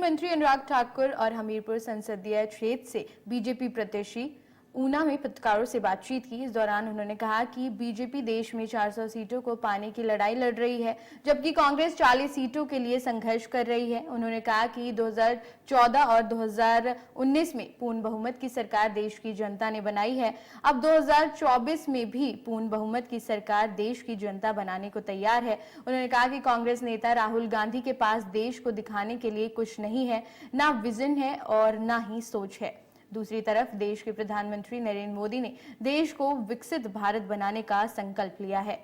मंत्री अनुराग ठाकुर और हमीरपुर संसदीय क्षेत्र से बीजेपी प्रत्याशी ऊना में पत्रकारों से बातचीत की। इस दौरान उन्होंने कहा कि बीजेपी देश में 400 सीटों को पाने की लड़ाई लड़ रही है, जबकि कांग्रेस 40 सीटों के लिए संघर्ष कर रही है। उन्होंने कहा कि 2014 और 2019 में पूर्ण बहुमत की सरकार देश की जनता ने बनाई है। अब 2024 में भी पूर्ण बहुमत की सरकार देश की जनता बनाने को तैयार है। उन्होंने कहा कि कांग्रेस नेता राहुल गांधी के पास देश को दिखाने के लिए कुछ नहीं है, ना विजन है और ना ही सोच है। दूसरी तरफ देश के प्रधानमंत्री नरेंद्र मोदी ने देश को विकसित भारत बनाने का संकल्प लिया है।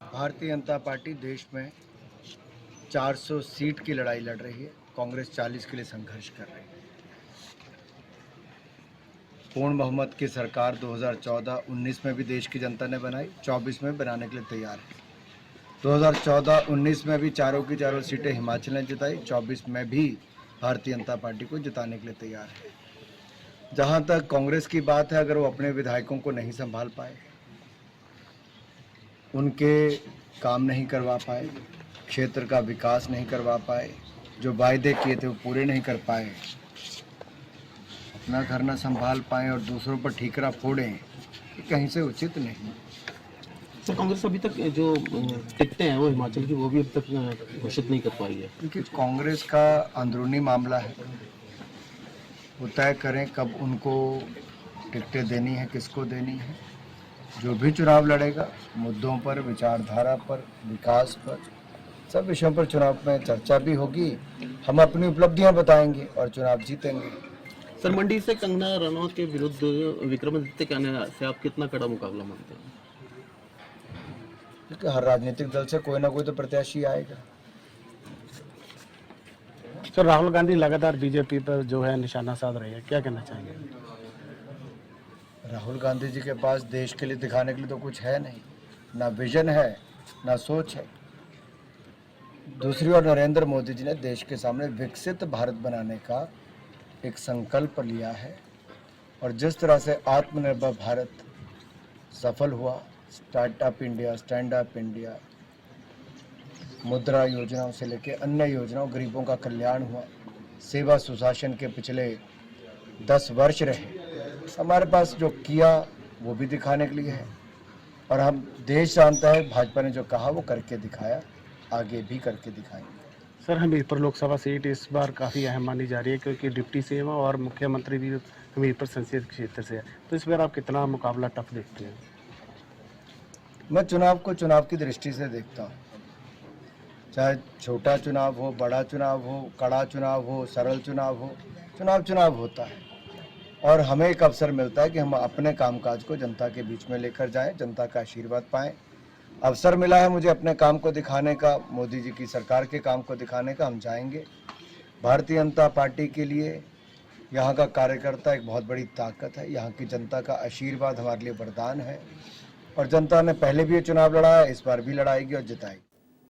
भारतीय जनता पार्टी देश में 400 सीट की लड़ाई लड़ रही है। कांग्रेस 40 के लिए संघर्ष कर रही है। पूर्ण बहुमत की सरकार 2014-19 में भी देश की जनता ने बनाई, 24 में बनाने के लिए तैयार है। 2014-19 में भी चारों की चारों सीटें हिमाचल ने जिताई, 24 में भी भारतीय जनता पार्टी को जिताने के लिए तैयार है। जहां तक कांग्रेस की बात है, अगर वो अपने विधायकों को नहीं संभाल पाए, उनके काम नहीं करवा पाए, क्षेत्र का विकास नहीं करवा पाए, जो वायदे किए थे वो पूरे नहीं कर पाए, अपना घर न संभाल पाए और दूसरों पर ठीकरा फोड़ें, ये कहीं से उचित नहीं। सर, कांग्रेस अभी तक जो टिकटें हैं वो हिमाचल की, वो भी अभी तक घोषित नहीं कर पाई है। क्योंकि कांग्रेस का अंदरूनी मामला है, वो तय करें कब उनको टिकटें देनी है, किसको देनी है। जो भी चुनाव लड़ेगा, मुद्दों पर, विचारधारा पर, विकास पर, सब विषयों पर चुनाव में चर्चा भी होगी। हम अपनी उपलब्धियां बताएंगे और चुनाव जीतेंगे। सर, मंडी से कंगना रनौत के विरुद्ध विक्रमादित्य कन्या से आप कितना कड़ा मुकाबला मानते हैं? क्योंकि हर राजनीतिक दल से कोई ना कोई तो प्रत्याशी आएगा। सर, राहुल गांधी लगातार बीजेपी पर जो है निशाना साध रही है, क्या कहना चाहेंगे? राहुल गांधी जी के पास देश के लिए दिखाने के लिए तो कुछ है नहीं, ना विजन है, ना सोच है। दूसरी ओर नरेंद्र मोदी जी ने देश के सामने विकसित भारत बनाने का एक संकल्प लिया है और जिस तरह से आत्मनिर्भर भारत सफल हुआ, startup India, stand up India, मुद्रा योजनाओं से लेकर अन्य योजनाओं, गरीबों का कल्याण हुआ, सेवा सुशासन के पिछले 10 वर्ष रहे, हमारे पास जो किया वो भी दिखाने के लिए है। और हम देश जानता है भाजपा ने जो कहा वो करके दिखाया, आगे भी करके दिखाएंगे। सर, हमीरपुर लोकसभा सीट इस बार काफ़ी अहम मानी जा रही है, क्योंकि डिप्टी सीएम और मुख्यमंत्री भी हमीरपुर संसदीय क्षेत्र से है, तो इस बार आप कितना मुकाबला टफ देखते हैं? मैं चुनाव को चुनाव की दृष्टि से देखता हूँ। चाहे छोटा चुनाव हो, बड़ा चुनाव हो, कड़ा चुनाव हो, सरल चुनाव हो, चुनाव चुनाव होता है और हमें एक अवसर मिलता है कि हम अपने कामकाज को जनता के बीच में लेकर जाएं, जनता का आशीर्वाद पाएं। अवसर मिला है मुझे अपने काम को दिखाने का, मोदी जी की सरकार के काम को दिखाने का। हम जाएंगे। भारतीय जनता पार्टी के लिए यहाँ का कार्यकर्ता एक बहुत बड़ी ताकत है, यहाँ की जनता का आशीर्वाद हमारे लिए वरदान है और जनता ने पहले भी ये चुनाव लड़ा है, इस बार भी लड़ाएगी और जिताएगी।